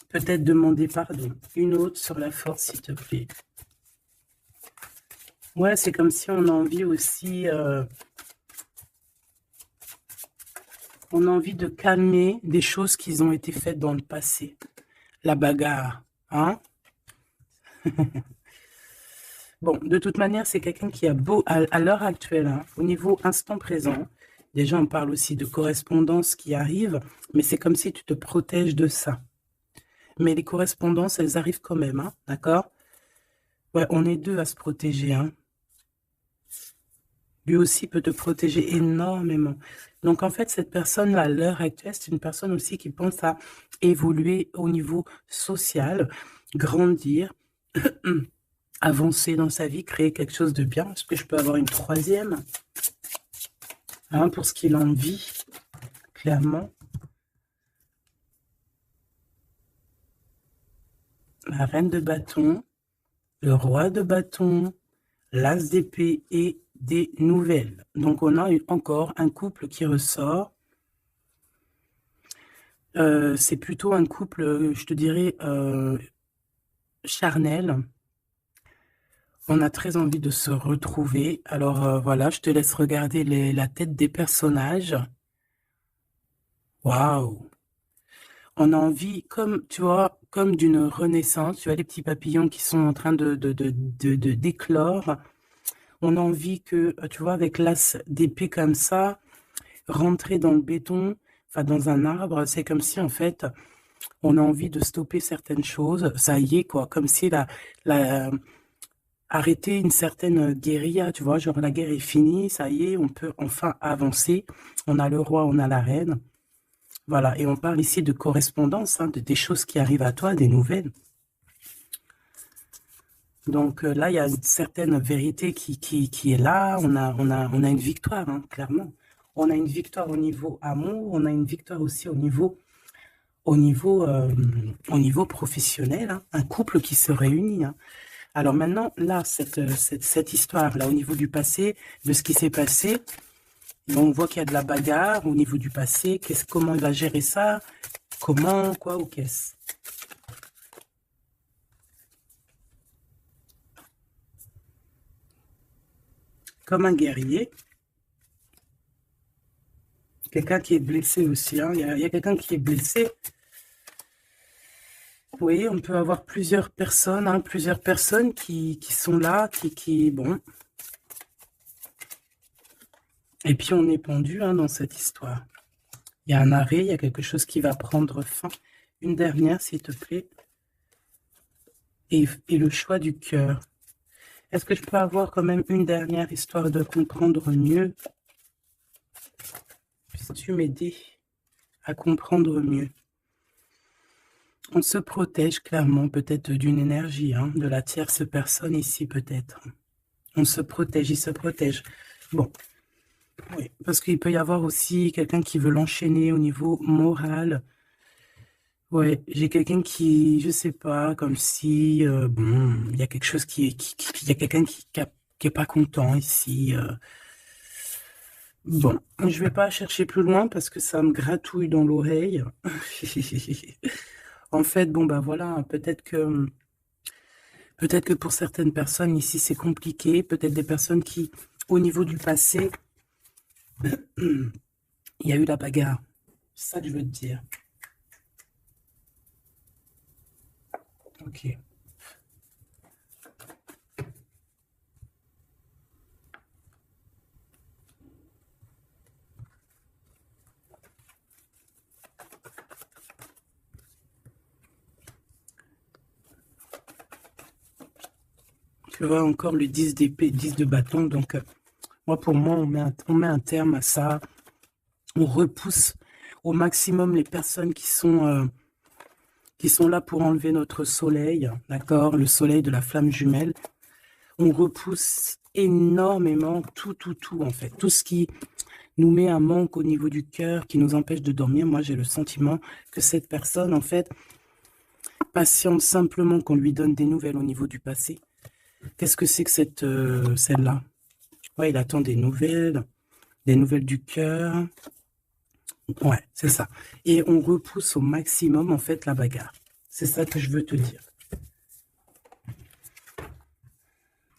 Peut-être demander pardon. Une autre sur la force, s'il te plaît. Ouais, c'est comme si on a envie aussi... on a envie de calmer des choses qui ont été faites dans le passé. La bagarre, hein? Bon, de toute manière, c'est quelqu'un qui a beau, à l'heure actuelle, hein, au niveau instant présent, déjà on parle aussi de correspondance qui arrive, mais c'est comme si tu te protèges de ça. Mais les correspondances, elles arrivent quand même, hein, d'accord? Ouais, on est 2 à se protéger, hein. Lui aussi peut te protéger énormément. Donc, en fait, cette personne-là, à l'heure actuelle, c'est une personne aussi qui pense à évoluer au niveau social, grandir, avancer dans sa vie, créer quelque chose de bien. Est-ce que je peux avoir une 3e? Hein, pour ce qu'il en vit, clairement. La reine de bâton, le roi de bâton, l'as d'épée et des nouvelles. Donc, on a encore un couple qui ressort. C'est plutôt un couple, je te dirais, charnel. On a très envie de se retrouver. Alors, voilà, je te laisse regarder la tête des personnages. Waouh! On a envie, comme, tu vois, comme d'une renaissance. Tu vois les petits papillons qui sont en train d'éclore. On a envie que, tu vois, avec l'as d'épée comme ça, rentrer dans le béton, enfin dans un arbre, c'est comme si, en fait, on a envie de stopper certaines choses. Ça y est, quoi, comme si arrêter une certaine guérilla, tu vois, genre la guerre est finie, ça y est, on peut enfin avancer. On a le roi, on a la reine. Voilà, et on parle ici de correspondance, hein, des choses qui arrivent à toi, des nouvelles. Donc là, il y a une certaine vérité qui est là. On a une victoire, hein, clairement. On a une victoire au niveau amour, on a une victoire aussi au niveau, euh, au niveau professionnel, hein, un couple qui se réunit. Hein. Alors maintenant, là, cette histoire-là, au niveau du passé, de ce qui s'est passé, on voit qu'il y a de la bagarre au niveau du passé. Comment il va gérer ça? Comment, quoi ou qu'est-ce? Comme un guerrier. Quelqu'un qui est blessé aussi. Hein. Il y a quelqu'un qui est blessé. Oui, on peut avoir plusieurs personnes, hein, qui sont là, bon. Et puis on est pendu hein, dans cette histoire. Il y a un arrêt, il y a quelque chose qui va prendre fin. Une dernière, s'il te plaît. Et le choix du cœur. Est-ce que je peux avoir quand même une dernière histoire de comprendre mieux? Puisses-tu m'aider à comprendre mieux? On se protège clairement peut-être d'une énergie, hein, de la tierce personne ici peut-être. On se protège, il se protège. Bon, oui, parce qu'il peut y avoir aussi quelqu'un qui veut l'enchaîner au niveau moral. Ouais, j'ai quelqu'un qui, je sais pas, comme si, bon, il y a quelque chose il y a quelqu'un qui est pas content ici. Bon, je vais pas chercher plus loin parce que ça me gratouille dans l'oreille. En fait, bon, bah voilà, peut-être que pour certaines personnes ici, c'est compliqué. Peut-être des personnes qui, au niveau du passé, il y a eu la bagarre. C'est ça que je veux te dire. Ok. Tu vois, encore le 10 d'épée, 10 de bâton. Donc, pour moi, on met un terme à ça. On repousse au maximum les personnes qui sont là pour enlever notre soleil, d'accord? Le soleil de la flamme jumelle. On repousse énormément tout, en fait. Tout ce qui nous met un manque au niveau du cœur, qui nous empêche de dormir. Moi, j'ai le sentiment que cette personne, en fait, patiente simplement qu'on lui donne des nouvelles au niveau du passé. Qu'est-ce que c'est que celle-là? Ouais, il attend des nouvelles du cœur. Ouais, c'est ça. Et on repousse au maximum, en fait, la bagarre. C'est ça que je veux te dire.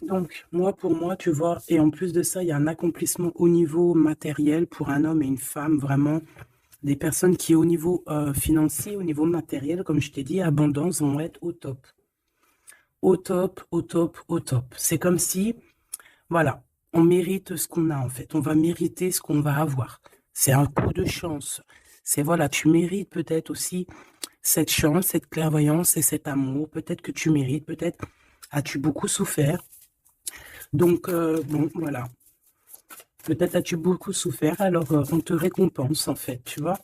Donc, pour moi, tu vois, et en plus de ça, il y a un accomplissement au niveau matériel pour un homme et une femme, vraiment, des personnes qui, au niveau financier, au niveau matériel, comme je t'ai dit, abondance, vont être au top. Au top, au top, au top. C'est comme si, voilà, on mérite ce qu'on a, en fait. On va mériter ce qu'on va avoir. C'est un coup de chance. C'est, voilà, tu mérites peut-être aussi cette chance, cette clairvoyance et cet amour. Peut-être que tu mérites, peut-être as-tu beaucoup souffert. Donc, bon, voilà. Peut-être as-tu beaucoup souffert, alors on te récompense, en fait, tu vois.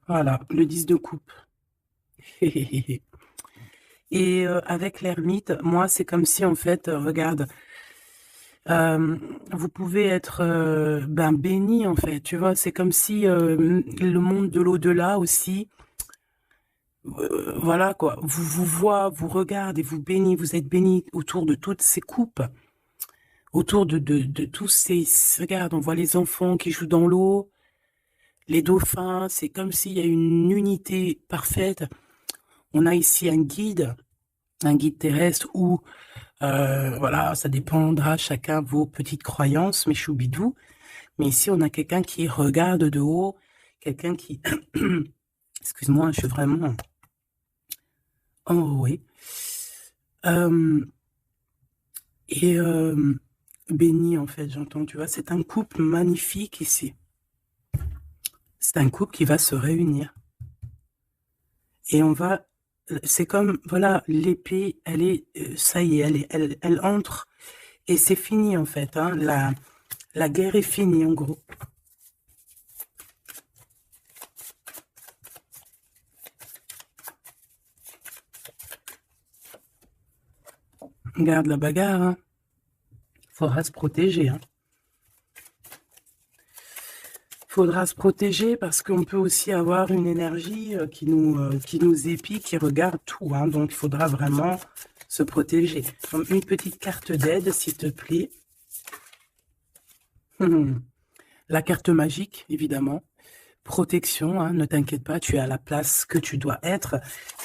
Voilà, le 10 de coupe. Et avec l'ermite, moi, c'est comme si, en fait, regarde, vous pouvez être béni, en fait, tu vois. C'est comme si le monde de l'au-delà aussi, voilà, quoi, vous voit, vous regarde et vous bénit, vous êtes béni autour de toutes ces coupes, autour de tous ces... Regarde, on voit les enfants qui jouent dans l'eau, les dauphins, c'est comme s'il y a une unité parfaite. On a ici un guide terrestre où, voilà, ça dépendra chacun vos petites croyances, mes choubidous. Mais ici, on a quelqu'un qui regarde de haut, quelqu'un qui... Excuse-moi, je suis vraiment enrouée. Et béni, en fait, j'entends, tu vois, c'est un couple magnifique ici. C'est un couple qui va se réunir. Et on va c'est comme, voilà, l'épée, elle est, ça y est, elle entre et c'est fini en fait, hein, la guerre est finie en gros. Regarde la bagarre, hein. Faudra se protéger, hein. Faudra se protéger parce qu'on peut aussi avoir une énergie qui nous épie, qui regarde tout, hein. Donc, il faudra vraiment se protéger. Donc, une petite carte d'aide, s'il te plaît. La carte magique, évidemment. Protection, hein, ne t'inquiète pas, tu es à la place que tu dois être.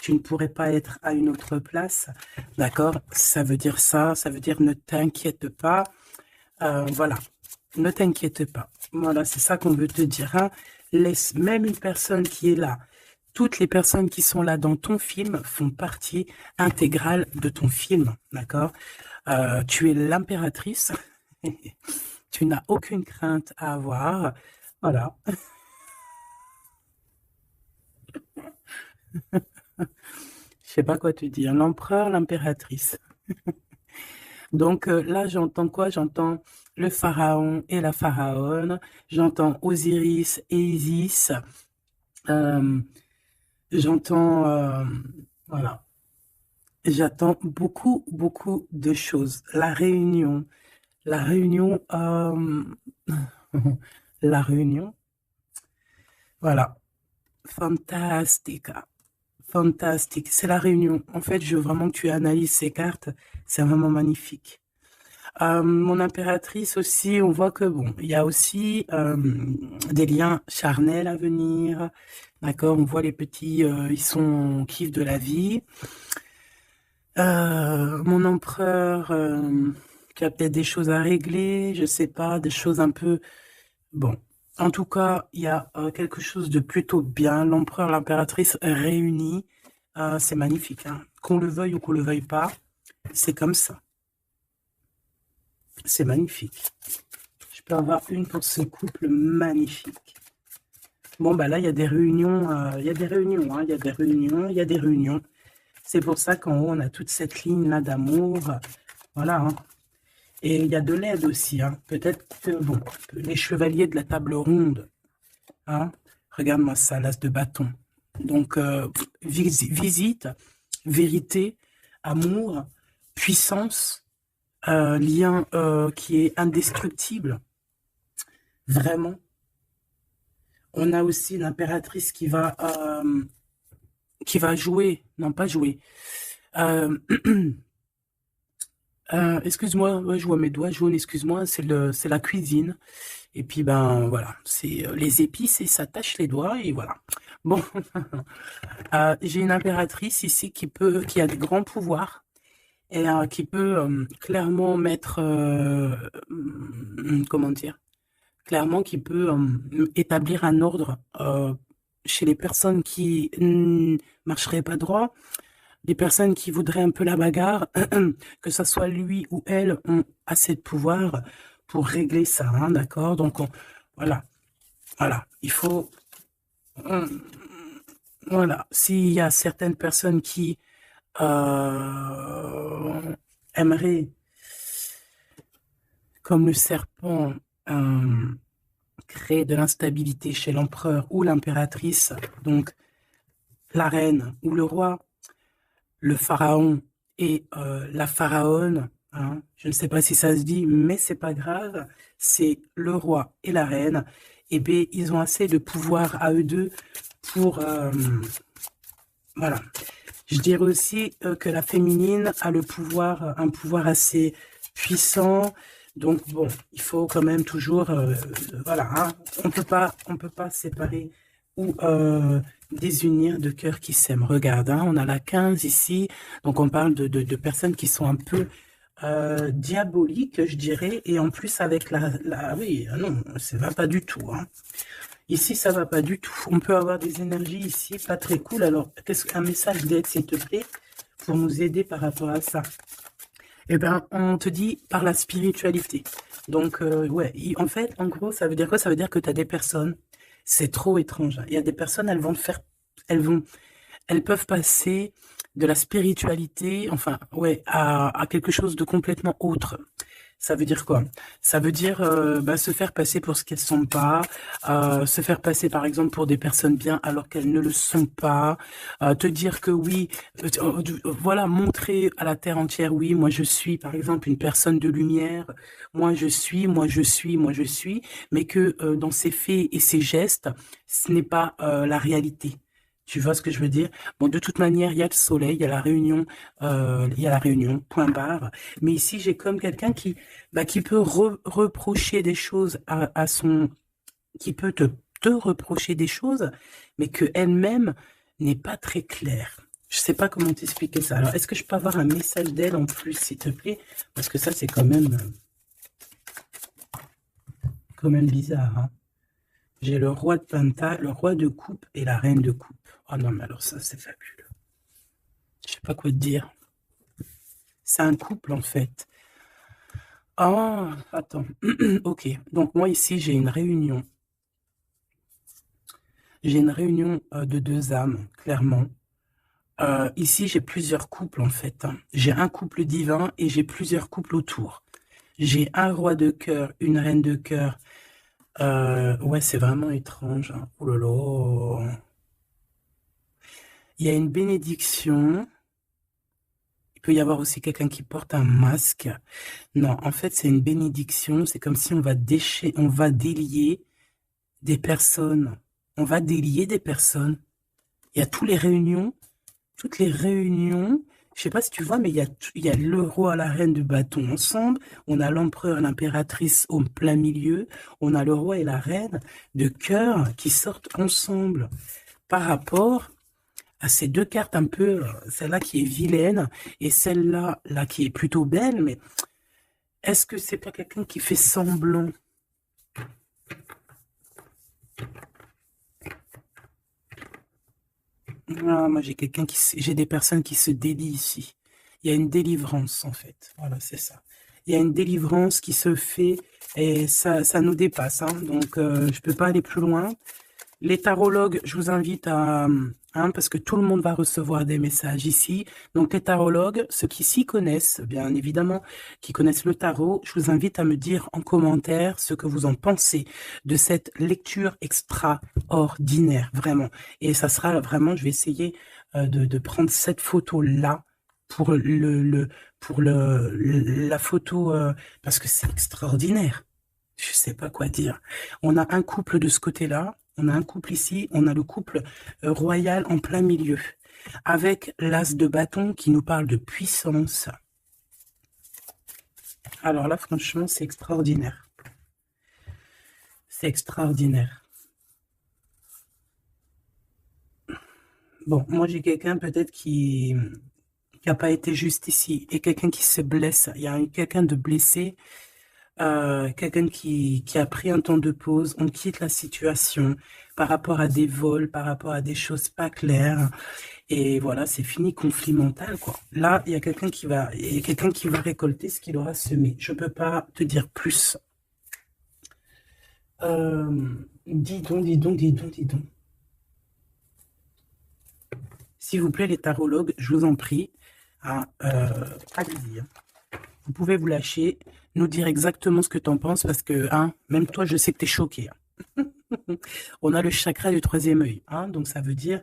Tu ne pourrais pas être à une autre place. D'accord? Ça veut dire ça. Ça veut dire ne t'inquiète pas. Voilà. Ne t'inquiète pas. Voilà, c'est ça qu'on veut te dire, hein. Laisse même une personne qui est là. Toutes les personnes qui sont là dans ton film font partie intégrale de ton film, d'accord? Tu es l'impératrice. Tu n'as aucune crainte à avoir. Voilà. Je sais pas quoi te dire. L'empereur, l'impératrice. Donc là, j'entends quoi? J'entends le pharaon et la pharaone. J'entends Osiris et Isis. J'entends, voilà. J'attends beaucoup, beaucoup de choses. La réunion, la réunion, voilà. Fantastica. Fantastique. C'est la réunion. En fait, je veux vraiment que tu analyses ces cartes. C'est vraiment magnifique. Mon impératrice aussi, on voit que bon, il y a aussi des liens charnels à venir. D'accord, on voit les petits, ils sont en kiff de la vie. Mon empereur, qui a peut-être des choses à régler, je sais pas, des choses un peu... Bon, en tout cas, il y a quelque chose de plutôt bien. L'empereur, l'impératrice réunis, c'est magnifique, hein. Qu'on le veuille ou qu'on le veuille pas, c'est comme ça. C'est magnifique. Je peux avoir une pour ce couple magnifique. Bon, bah là, il y a des réunions, il y a des réunions, hein, il y a des réunions, il y a des réunions. C'est pour ça qu'en haut, on a toute cette ligne-là d'amour. Voilà, hein. Et il y a de l'aide aussi, hein. Peut-être que, bon, les chevaliers de la table ronde, hein. Regarde-moi ça, l'as de bâton. Donc, visite, vérité, amour, puissance, lien qui est indestructible. Vraiment. On a aussi l'impératrice qui va jouer, non pas jouer. Excuse-moi, ouais, je vois mes doigts jaunes, excuse-moi, c'est la cuisine. Et puis ben voilà, c'est les épices et ça tâche les doigts et voilà. Bon, j'ai une impératrice ici qui a des grands pouvoirs et qui peut clairement mettre, comment dire, clairement qui peut établir un ordre chez les personnes qui ne marcheraient pas droit, les personnes qui voudraient un peu la bagarre, que ce soit lui ou elle, ont assez de pouvoir pour régler ça, hein, d'accord? Donc, voilà, voilà, il faut... voilà, s'il y a certaines personnes qui aimeraient, comme le serpent, créer de l'instabilité chez l'empereur ou l'impératrice, donc la reine ou le roi, le pharaon et la pharaone, hein, je ne sais pas si ça se dit, mais c'est pas grave, c'est le roi et la reine, et bien ils ont assez de pouvoir à eux deux pour, voilà. Je dirais aussi que la féminine a le pouvoir, un pouvoir assez puissant. Donc bon, il faut quand même toujours, voilà, hein, on peut pas séparer ou désunir de cœurs qui s'aiment. Regarde, hein, on a la 15 ici, donc on parle de personnes qui sont un peu diaboliques, je dirais, et en plus avec oui, non, ça va pas du tout, hein. Ici, ça va pas du tout. On peut avoir des énergies ici, pas très cool. Alors, qu'est-ce qu'un message d'aide, s'il te plaît, pour nous aider par rapport à ça? Eh bien, on te dit par la spiritualité. Donc, ouais, en fait, en gros, ça veut dire quoi? Ça veut dire que tu as des personnes, c'est trop étrange, hein. Il y a des personnes, elles vont elles peuvent passer de la spiritualité, enfin, ouais, à quelque chose de complètement autre. Ça veut dire quoi? Ça veut dire se faire passer pour ce qu'elles sont pas, se faire passer par exemple pour des personnes bien alors qu'elles ne le sont pas, te dire que oui, voilà, montrer à la terre entière, oui, moi je suis par exemple une personne de lumière, moi je suis, moi je suis, moi je suis, mais que dans ses faits et ses gestes, ce n'est pas la réalité. Tu vois ce que je veux dire? Bon, de toute manière, il y a le soleil, il y a la réunion, point barre. Mais ici, j'ai comme quelqu'un qui peut reprocher des choses à son, qui peut te reprocher des choses, mais que elle-même n'est pas très claire. Je sais pas comment t'expliquer ça. Alors, est-ce que je peux avoir un message d'elle en plus, s'il te plaît? Parce que ça, c'est quand même bizarre, hein. J'ai le roi de Penta, le roi de coupe et la reine de coupe. Oh non, mais alors ça, c'est fabuleux. Je sais pas quoi te dire. C'est un couple, en fait. Ah, attends. Ok. Donc, moi, ici, j'ai une réunion. J'ai une réunion de deux âmes, clairement. Ici, j'ai plusieurs couples, en fait, hein. J'ai un couple divin et j'ai plusieurs couples autour. J'ai un roi de cœur, une reine de cœur. Ouais, c'est vraiment étrange, hein. Oh là là. Il y a une bénédiction. Il peut y avoir aussi quelqu'un qui porte un masque. Non, en fait, c'est une bénédiction. C'est comme si on va délier des personnes. On va délier des personnes. Il y a toutes les réunions. Je sais pas si tu vois, mais il y a le roi, la reine de bâton ensemble. On a l'empereur, l'impératrice au plein milieu. On a le roi et la reine de cœur qui sortent ensemble par rapport à ces deux cartes un peu, celle-là qui est vilaine et celle-là là qui est plutôt belle. Mais est-ce que c'est pas quelqu'un qui fait semblant? Ah, moi, j'ai des personnes qui se délient ici. Il y a une délivrance, en fait. Voilà, c'est ça. Il y a une délivrance qui se fait et ça nous dépasse, hein. Donc, je peux pas aller plus loin. Les tarologues, je vous invite parce que tout le monde va recevoir des messages ici. Donc, les tarologues, ceux qui s'y connaissent, bien évidemment, qui connaissent le tarot, je vous invite à me dire en commentaire ce que vous en pensez de cette lecture extraordinaire, vraiment. Et ça sera vraiment, je vais essayer de prendre cette photo-là pour la photo, parce que c'est extraordinaire. Je sais pas quoi dire. On a un couple de ce côté-là. On a un couple ici, on a le couple royal en plein milieu, avec l'as de bâton qui nous parle de puissance. Alors là, franchement, c'est extraordinaire. C'est extraordinaire. Bon, moi, j'ai quelqu'un peut-être qui n'a pas été juste ici, et quelqu'un qui se blesse. Il y a quelqu'un de blessé. Quelqu'un qui a pris un temps de pause, on quitte la situation par rapport à des vols, par rapport à des choses pas claires, et voilà, c'est fini, conflit mental, quoi. Là, il y a quelqu'un qui va récolter ce qu'il aura semé. Je peux pas te dire plus. Dis donc, dis donc, dis donc, dis donc. S'il vous plaît, les tarologues, je vous en prie, allez-y, hein. Vous pouvez vous lâcher, nous dire exactement ce que tu en penses, parce que, même toi, je sais que tu es choqué, hein. On a le chakra du troisième œil, hein, donc ça veut dire,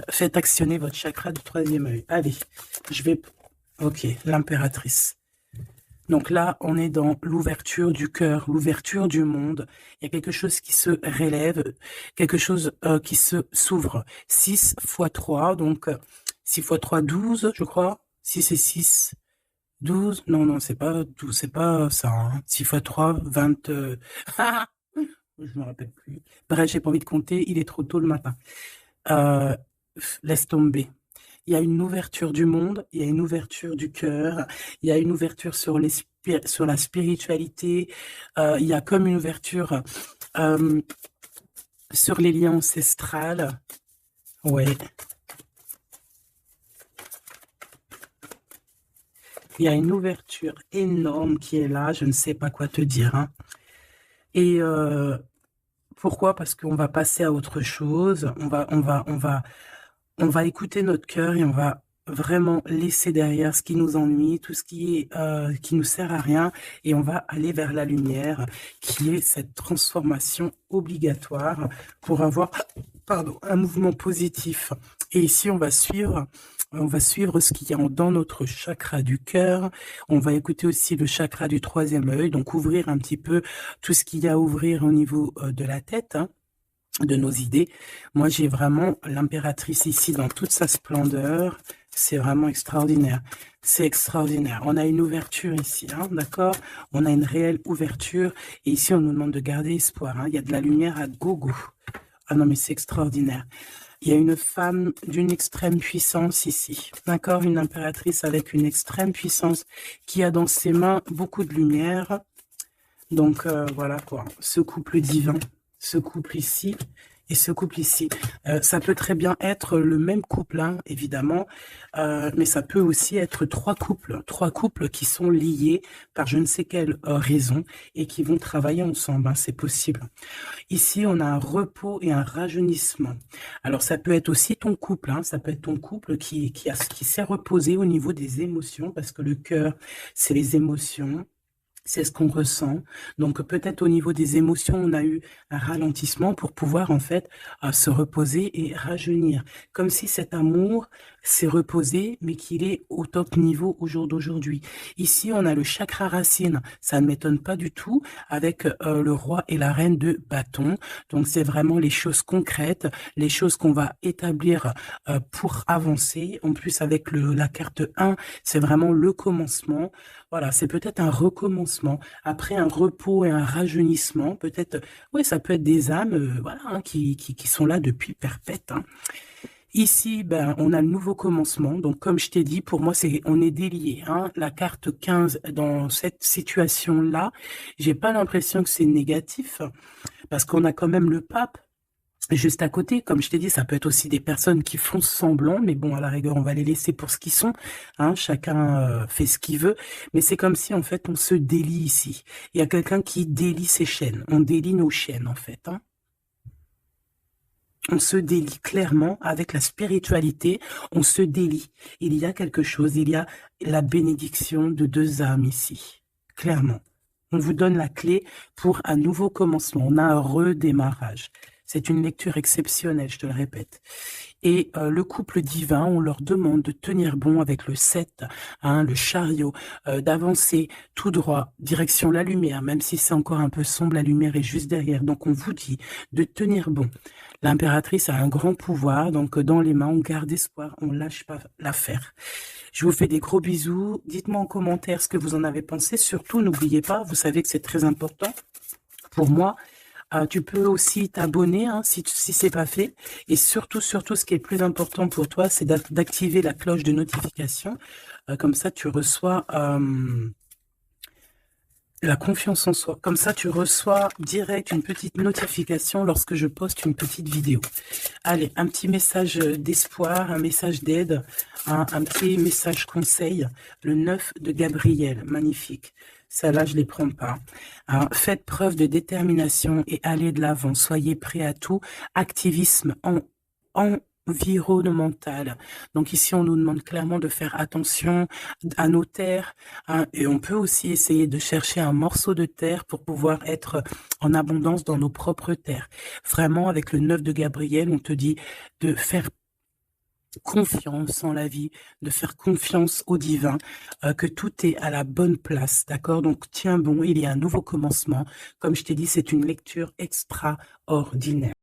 faites actionner votre chakra du troisième œil. Allez, ok, l'impératrice. Donc là, on est dans l'ouverture du cœur, l'ouverture du monde. Il y a quelque chose qui se relève, quelque chose qui s'ouvre. 6 x 3, donc 6 x 3, 12, je crois. 6 et 6, 12. Non, c'est pas 12, c'est pas ça, hein. 6 x 3, 20... je me rappelle plus. Bref, j'ai pas envie de compter, il est trop tôt le matin. Laisse tomber. Il y a une ouverture du monde, il y a une ouverture du cœur, il y a une ouverture sur la spiritualité, il y a comme une ouverture sur les liens ancestrales. Ouais. Il y a une ouverture énorme qui est là, je ne sais pas quoi te dire, hein. Et pourquoi? Parce qu'on va passer à autre chose, on va on va écouter notre cœur et on va vraiment laisser derrière ce qui nous ennuie, tout ce qui nous sert à rien, et on va aller vers la lumière, qui est cette transformation obligatoire pour avoir, pardon, un mouvement positif. Et ici, on va suivre ce qu'il y a dans notre chakra du cœur. On va écouter aussi le chakra du troisième œil, donc ouvrir un petit peu tout ce qu'il y a à ouvrir au niveau de la tête, hein, de nos idées. Moi, j'ai vraiment l'impératrice ici dans toute sa splendeur. C'est vraiment extraordinaire. C'est extraordinaire. On a une ouverture ici, hein, d'accord? On a une réelle ouverture. Et ici, on nous demande de garder espoir. Hein. Il y a de la lumière à gogo. Ah non, mais c'est extraordinaire. Il y a une femme d'une extrême puissance ici, d'accord? Une impératrice avec une extrême puissance qui a dans ses mains beaucoup de lumière. Donc, voilà quoi, ce couple divin, ce couple ici et ce couple ici. Ça peut très bien être le même couple, hein, évidemment, mais ça peut aussi être trois couples qui sont liés par je ne sais quelle raison et qui vont travailler ensemble, hein, c'est possible. Ici, on a un repos et un rajeunissement. Alors, ça peut être aussi ton couple, hein, ça peut être ton couple qui s'est reposé au niveau des émotions, parce que le cœur, c'est les émotions. C'est ce qu'on ressent. Donc peut-être au niveau des émotions, on a eu un ralentissement pour pouvoir en fait se reposer et rajeunir. Comme si cet amour s'est reposé, mais qu'il est au top niveau au jour d'aujourd'hui. Ici, on a le chakra racine. Ça ne m'étonne pas du tout avec le roi et la reine de bâton. Donc c'est vraiment les choses concrètes, les choses qu'on va établir pour avancer. En plus avec la carte 1, c'est vraiment le commencement. Voilà, c'est peut-être un recommencement, après un repos et un rajeunissement, peut-être, oui, ça peut être des âmes voilà, hein, qui sont là depuis perpète. Hein. Ici, ben, on a le nouveau commencement, donc comme je t'ai dit, pour moi, on est délié. Hein. La carte 15, dans cette situation-là, j'ai pas l'impression que c'est négatif, parce qu'on a quand même le pape, juste à côté, comme je t'ai dit, ça peut être aussi des personnes qui font semblant, mais bon, à la rigueur, on va les laisser pour ce qu'ils sont. Hein, chacun fait ce qu'il veut, mais c'est comme si, en fait, on se délie ici. Il y a quelqu'un qui délie ses chaînes. On délie nos chaînes, en fait. Hein. On se délie clairement avec la spiritualité. On se délie. Il y a quelque chose. Il y a la bénédiction de deux âmes ici. Clairement. On vous donne la clé pour un nouveau commencement. On a un redémarrage. C'est une lecture exceptionnelle, je te le répète. Et le couple divin, on leur demande de tenir bon avec le 7, hein, le chariot, d'avancer tout droit, direction la lumière, même si c'est encore un peu sombre, la lumière est juste derrière. Donc on vous dit de tenir bon. L'impératrice a un grand pouvoir, donc dans les mains, on garde espoir, on lâche pas l'affaire. Je vous fais des gros bisous. Dites-moi en commentaire ce que vous en avez pensé. Surtout, n'oubliez pas, vous savez que c'est très important pour moi. Tu peux aussi t'abonner hein, si c'est pas fait. Et surtout, ce qui est plus important pour toi, c'est d'activer la cloche de notification. Comme ça, tu reçois la confiance en soi. Comme ça, tu reçois direct une petite notification lorsque je poste une petite vidéo. Allez, un petit message d'espoir, un message d'aide, un petit message conseil. Le 9 de Gabriel, magnifique. Celle-là, je ne les prends pas. Alors, faites preuve de détermination et allez de l'avant. Soyez prêts à tout. Activisme environnemental. Donc ici, on nous demande clairement de faire attention à nos terres. Hein, et on peut aussi essayer de chercher un morceau de terre pour pouvoir être en abondance dans nos propres terres. Vraiment, avec le 9 de Gabriel, on te dit de faire confiance en la vie, de faire confiance au divin, que tout est à la bonne place, d'accord? Donc, tiens bon, il y a un nouveau commencement. Comme je t'ai dit, c'est une lecture extraordinaire.